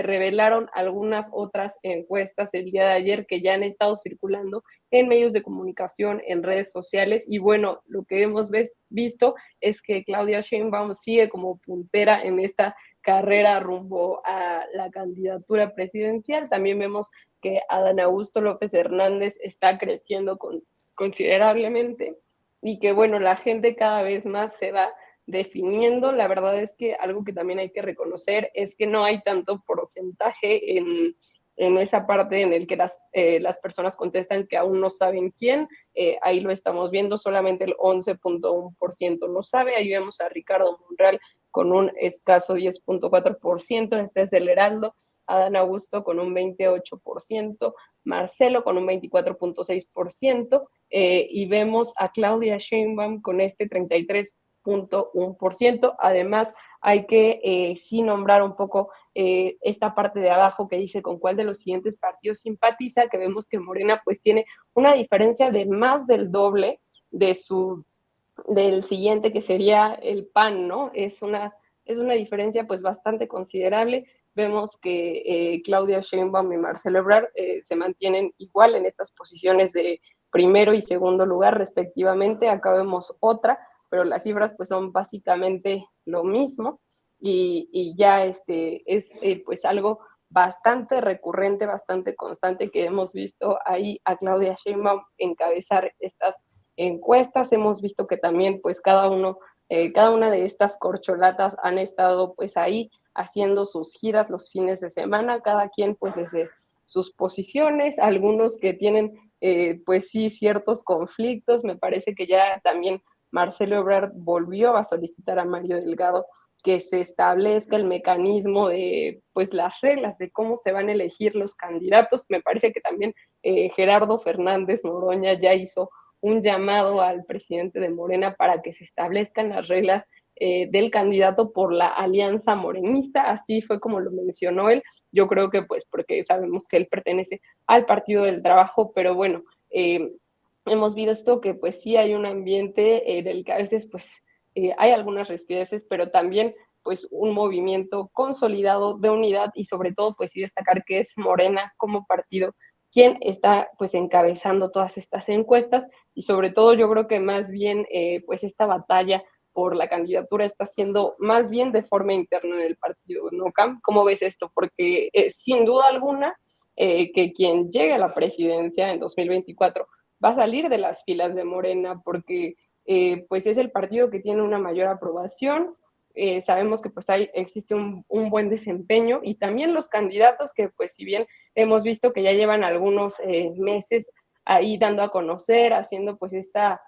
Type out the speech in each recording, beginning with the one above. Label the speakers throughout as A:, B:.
A: revelaron algunas otras encuestas el día de ayer que ya han estado circulando en medios de comunicación, en redes sociales, y bueno, lo que hemos visto es que Claudia Sheinbaum sigue como puntera en esta carrera rumbo a la candidatura presidencial. También vemos que Adán Augusto López Hernández está creciendo considerablemente y que bueno, la gente cada vez más se va definiendo. La verdad es que algo que también hay que reconocer es que no hay tanto porcentaje en esa parte en el que las personas contestan que aún no saben quién. Ahí lo estamos viendo, solamente el 11.1% lo sabe. Ahí vemos a Ricardo Monreal con un escaso 10.4%, este es del Heraldo, Adán Augusto con un 28%, Marcelo con un 24.6%, y vemos a Claudia Sheinbaum con este 33.1%. Además, hay que sí nombrar un poco esta parte de abajo que dice con cuál de los siguientes partidos simpatiza, que vemos que Morena pues tiene una diferencia de más del doble de del siguiente que sería el PAN, ¿no? Es una diferencia pues bastante considerable. Vemos que Claudia Sheinbaum y Marcelo Ebrard se mantienen igual en estas posiciones de primero y segundo lugar respectivamente. Acá vemos otra, pero las cifras pues son básicamente lo mismo y ya es pues algo bastante recurrente, bastante constante que hemos visto ahí a Claudia Sheinbaum encabezar estas encuestas. Hemos visto que también pues cada una de estas corcholatas han estado pues ahí haciendo sus giras los fines de semana, cada quien pues desde sus posiciones, algunos que tienen pues sí ciertos conflictos. Me parece que ya también Marcelo Ebrard volvió a solicitar a Mario Delgado que se establezca el mecanismo de pues las reglas de cómo se van a elegir los candidatos. Me parece que también Gerardo Fernández Noroña ya hizo un llamado al presidente de Morena para que se establezcan las reglas del candidato por la alianza morenista. Así fue como lo mencionó él. Yo creo que pues porque sabemos que él pertenece al Partido del Trabajo, pero bueno, hemos visto que pues sí hay un ambiente del que a veces pues hay algunas rispideces, pero también pues un movimiento consolidado de unidad y sobre todo pues sí destacar que es Morena como partido quien está pues encabezando todas estas encuestas y sobre todo yo creo que más bien pues esta batalla por la candidatura está siendo más bien de forma interna en el partido, ¿no, Cam? ¿Cómo ves esto? Porque sin duda alguna que quien llegue a la presidencia en 2024 va a salir de las filas de Morena porque pues es el partido que tiene una mayor aprobación. Sabemos que pues existe un buen desempeño y también los candidatos que pues si bien hemos visto que ya llevan algunos meses ahí dando a conocer, haciendo pues esta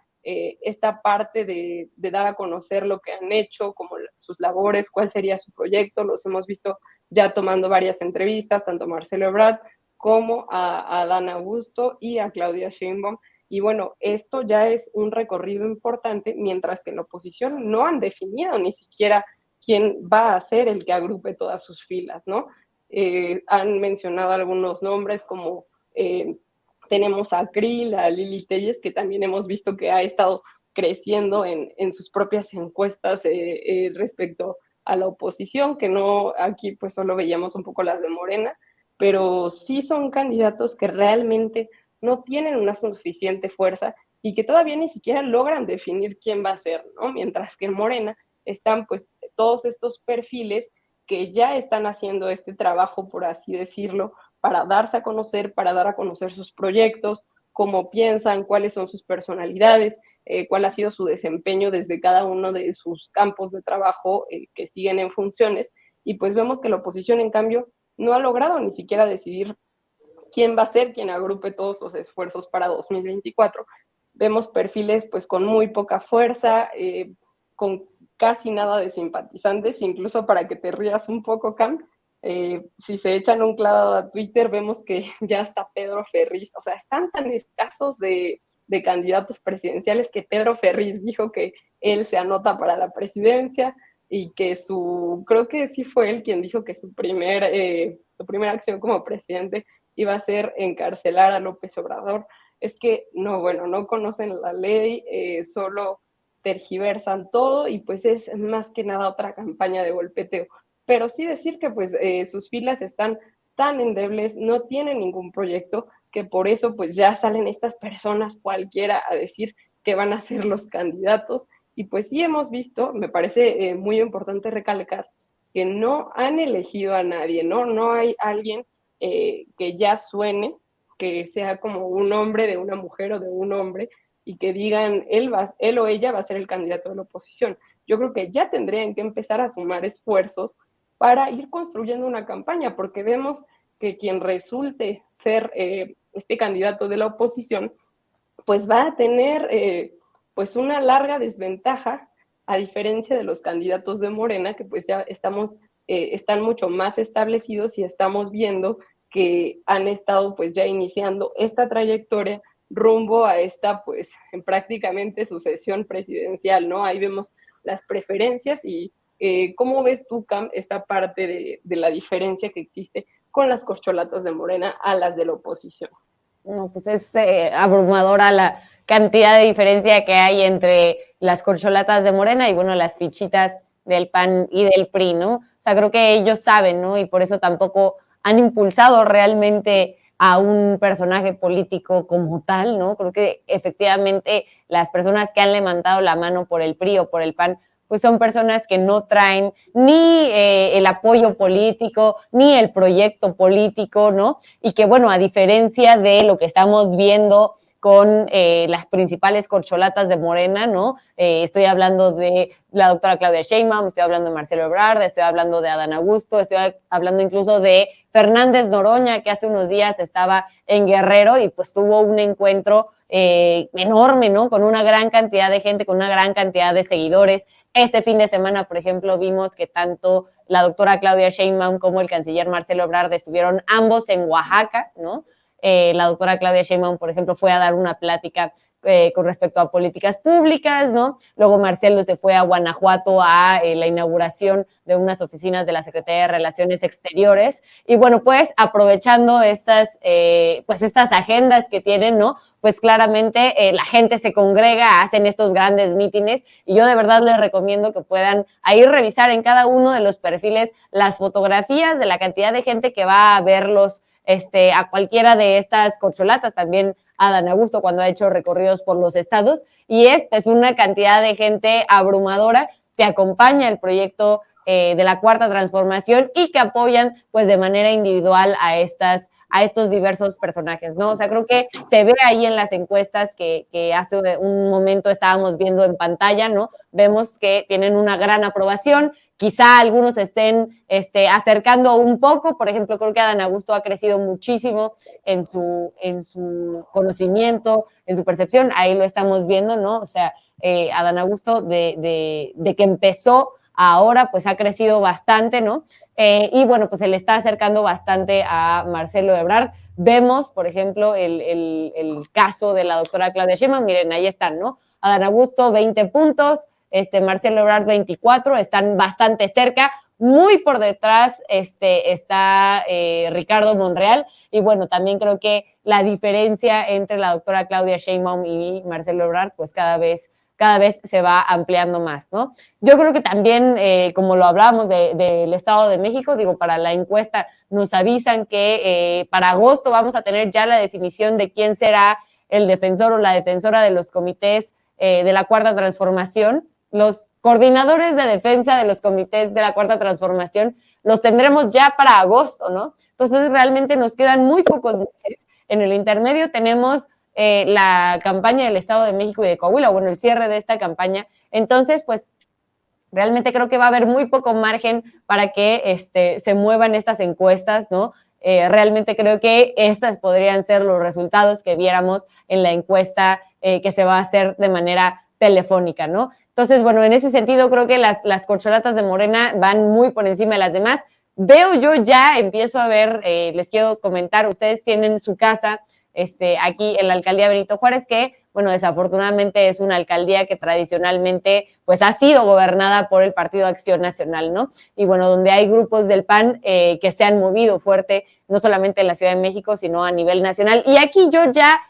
A: parte de dar a conocer lo que han hecho, como sus labores, cuál sería su proyecto. Los hemos visto ya tomando varias entrevistas, tanto a Marcelo Ebrard como a Adán Augusto y a Claudia Sheinbaum. Y bueno, esto ya es un recorrido importante, mientras que en la oposición no han definido ni siquiera quién va a ser el que agrupe todas sus filas, ¿no? Han mencionado algunos nombres como tenemos a Krill, a Lili Telles, que también hemos visto que ha estado creciendo en sus propias encuestas respecto a la oposición, que no aquí pues solo veíamos un poco las de Morena, pero sí son candidatos que realmente no tienen una suficiente fuerza y que todavía ni siquiera logran definir quién va a ser, ¿no? Mientras que en Morena están pues todos estos perfiles que ya están haciendo este trabajo, por así decirlo, para darse a conocer, para dar a conocer sus proyectos, cómo piensan, cuáles son sus personalidades, cuál ha sido su desempeño desde cada uno de sus campos de trabajo que siguen en funciones. Y pues vemos que la oposición, en cambio, no ha logrado ni siquiera decidir quién va a ser quien agrupe todos los esfuerzos para 2024. Vemos perfiles pues con muy poca fuerza, con casi nada de simpatizantes, incluso para que te rías un poco, Cam, si se echan un clavado a Twitter, vemos que ya está Pedro Ferriz, o sea, están tan escasos de candidatos presidenciales que Pedro Ferriz dijo que él se anota para la presidencia y que creo que sí fue él quien dijo que su primera acción como presidente iba a ser encarcelar a López Obrador. Es que no, bueno, no conocen la ley, solo tergiversan todo y pues es más que nada otra campaña de golpeteo. pero sí decir que pues sus filas están tan endebles, no tienen ningún proyecto, que por eso pues ya salen estas personas cualquiera a decir que van a ser los candidatos. Y pues sí hemos visto, me parece muy importante recalcar, que no han elegido a nadie, ¿no? No hay alguien que ya suene, que sea como un hombre de una mujer o de un hombre, y que digan él o ella va a ser el candidato de la oposición. Yo creo que ya tendrían que empezar a sumar esfuerzos para ir construyendo una campaña, porque vemos que quien resulte ser este candidato de la oposición, pues va a tener pues una larga desventaja, a diferencia de los candidatos de Morena, que pues ya están mucho más establecidos y estamos viendo que han estado pues ya iniciando esta trayectoria rumbo a esta pues en prácticamente sucesión presidencial, ¿no? Ahí vemos las preferencias y ¿cómo ves tú, Cam, esta parte de la diferencia que existe con las corcholatas de Morena a las de la oposición?
B: No, pues es abrumadora la cantidad de diferencia que hay entre las corcholatas de Morena y, bueno, las fichitas del PAN y del PRI, ¿no? O sea, creo que ellos saben, ¿no? Y por eso tampoco han impulsado realmente a un personaje político como tal, ¿no? Creo que efectivamente las personas que han levantado la mano por el PRI o por el PAN pues son personas que no traen ni el apoyo político, ni el proyecto político, ¿no? Y que, bueno, a diferencia de lo que estamos viendo con las principales corcholatas de Morena, ¿no? Estoy hablando de la doctora Claudia Sheinbaum, estoy hablando de Marcelo Ebrard, estoy hablando de Adán Augusto, estoy hablando incluso de Fernández Noroña, que hace unos días estaba en Guerrero y pues tuvo un encuentro enorme, ¿no? Con una gran cantidad de gente, con una gran cantidad de seguidores. Este fin de semana, por ejemplo, vimos que tanto la doctora Claudia Sheinbaum como el canciller Marcelo Ebrard estuvieron ambos en Oaxaca, ¿no? La doctora Claudia Sheinbaum, por ejemplo, fue a dar una plática con respecto a políticas públicas, ¿no? Luego Marcelo se fue a Guanajuato a la inauguración de unas oficinas de la Secretaría de Relaciones Exteriores. Y bueno, pues aprovechando pues estas agendas que tienen, ¿no? Pues claramente la gente se congrega, hacen estos grandes mítines y yo de verdad les recomiendo que puedan ahí revisar en cada uno de los perfiles las fotografías de la cantidad de gente que va a verlos a cualquiera de estas corcholatas, también a Adán Augusto cuando ha hecho recorridos por los estados, y es pues una cantidad de gente abrumadora que acompaña el proyecto de la Cuarta Transformación y que apoyan pues de manera individual a estos diversos personajes, ¿no? O sea, creo que se ve ahí en las encuestas que hace un momento estábamos viendo en pantalla, ¿no? Vemos que tienen una gran aprobación, quizá algunos estén acercando un poco, por ejemplo, creo que Adán Augusto ha crecido muchísimo en su conocimiento, en su percepción, ahí lo estamos viendo, ¿no? O sea, Adán Augusto de que empezó ahora pues ha crecido bastante, ¿no? Y bueno, pues se le está acercando bastante a Marcelo Ebrard. Vemos, por ejemplo, el caso de la doctora Claudia Sheinbaum, miren, ahí están, ¿no? Adán Augusto, 20 puntos, Marcelo Ebrard 24, están bastante cerca, muy por detrás está Ricardo Monreal, y bueno, también creo que la diferencia entre la doctora Claudia Sheinbaum y Marcelo Ebrard, pues cada vez se va ampliando más, ¿no? Yo creo que también, como lo hablábamos del Estado de México, digo, para la encuesta nos avisan que para agosto vamos a tener ya la definición de quién será el defensor o la defensora de los comités de la Cuarta Transformación. Los coordinadores de defensa de los comités de la Cuarta Transformación los tendremos ya para agosto, ¿no? Entonces realmente nos quedan muy pocos meses. En el intermedio tenemos la campaña del Estado de México y de Coahuila, bueno, el cierre de esta campaña. Entonces, pues realmente creo que va a haber muy poco margen para que se muevan estas encuestas, ¿no? Realmente creo que estas podrían ser los resultados que viéramos en la encuesta que se va a hacer de manera telefónica, ¿no? Entonces, bueno, en ese sentido creo que las corcholatas de Morena van muy por encima de las demás. Veo yo ya, empiezo a ver, les quiero comentar, ustedes tienen su casa aquí en la alcaldía Benito Juárez, que, bueno, desafortunadamente es una alcaldía que tradicionalmente pues ha sido gobernada por el Partido Acción Nacional, ¿no? Y bueno, donde hay grupos del PAN que se han movido fuerte, no solamente en la Ciudad de México, sino a nivel nacional. Y aquí yo ya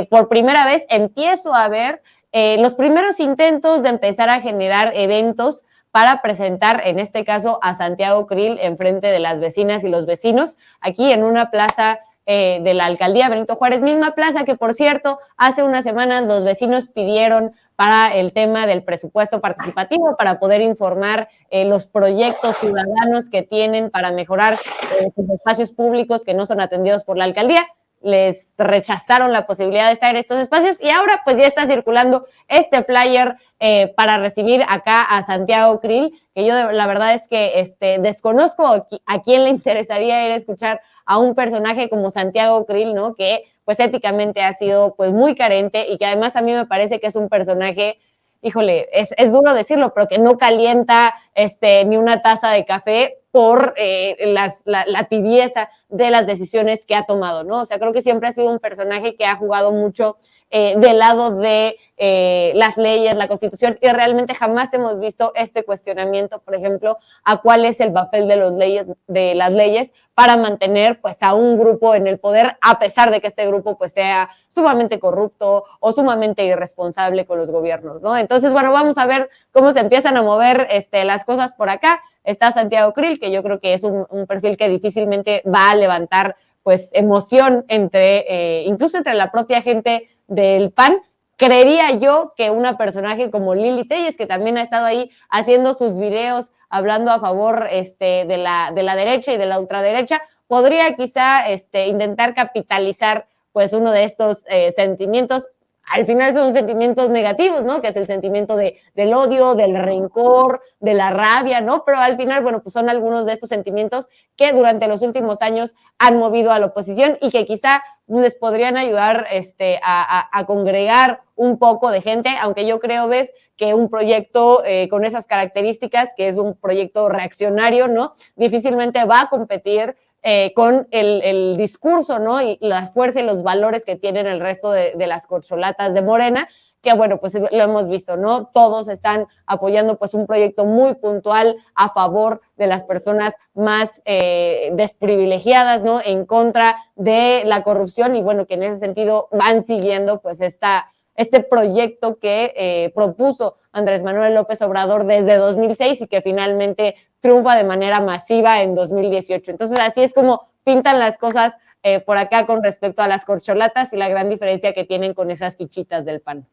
B: por primera vez empiezo a ver los primeros intentos de empezar a generar eventos para presentar, en este caso, a Santiago Krill en frente de las vecinas y los vecinos, aquí en una plaza de la alcaldía Benito Juárez, misma plaza que, por cierto, hace unas semanas los vecinos pidieron para el tema del presupuesto participativo, para poder informar los proyectos ciudadanos que tienen para mejorar sus espacios públicos que no son atendidos por la alcaldía. Les rechazaron la posibilidad de estar en estos espacios y ahora pues ya está circulando este flyer para recibir acá a Santiago Krill, que yo la verdad es que desconozco a quién le interesaría ir a escuchar a un personaje como Santiago Krill, ¿no? Que pues éticamente ha sido pues muy carente y que además a mí me parece que es un personaje, híjole, es duro decirlo, pero que no calienta ni una taza de café por la tibieza de las decisiones que ha tomado, ¿no? O sea, creo que siempre ha sido un personaje que ha jugado mucho del lado de las leyes, la Constitución, y realmente jamás hemos visto este cuestionamiento, por ejemplo, a cuál es el papel de las leyes para mantener pues a un grupo en el poder, a pesar de que este grupo pues sea sumamente corrupto o sumamente irresponsable con los gobiernos, ¿no? Entonces, bueno, vamos a ver cómo se empiezan a mover las cosas por acá. Está Santiago Krill, que yo creo que es un perfil que difícilmente va a levantar pues emoción incluso entre la propia gente del PAN. Creería yo que una personaje como Lili Telles, que también ha estado ahí haciendo sus videos hablando a favor de la derecha y de la ultraderecha, podría quizá intentar capitalizar pues uno de estos sentimientos. Al final son sentimientos negativos, ¿no? Que es el sentimiento del odio, del rencor, de la rabia, ¿no? Pero al final, bueno, pues son algunos de estos sentimientos que durante los últimos años han movido a la oposición y que quizá les podrían ayudar a congregar un poco de gente, aunque yo creo, Beth, que un proyecto con esas características, que es un proyecto reaccionario, ¿no? Difícilmente va a competir con el discurso, ¿no? Y la fuerza y los valores que tienen el resto de las corcholatas de Morena, que bueno, pues lo hemos visto, ¿no? Todos están apoyando pues un proyecto muy puntual a favor de las personas más desprivilegiadas, ¿no? En contra de la corrupción y bueno, que en ese sentido van siguiendo pues este proyecto que propuso Andrés Manuel López Obrador desde 2006 y que finalmente triunfa de manera masiva en 2018. Entonces, así es como pintan las cosas por acá con respecto a las corcholatas y la gran diferencia que tienen con esas fichitas del PAN.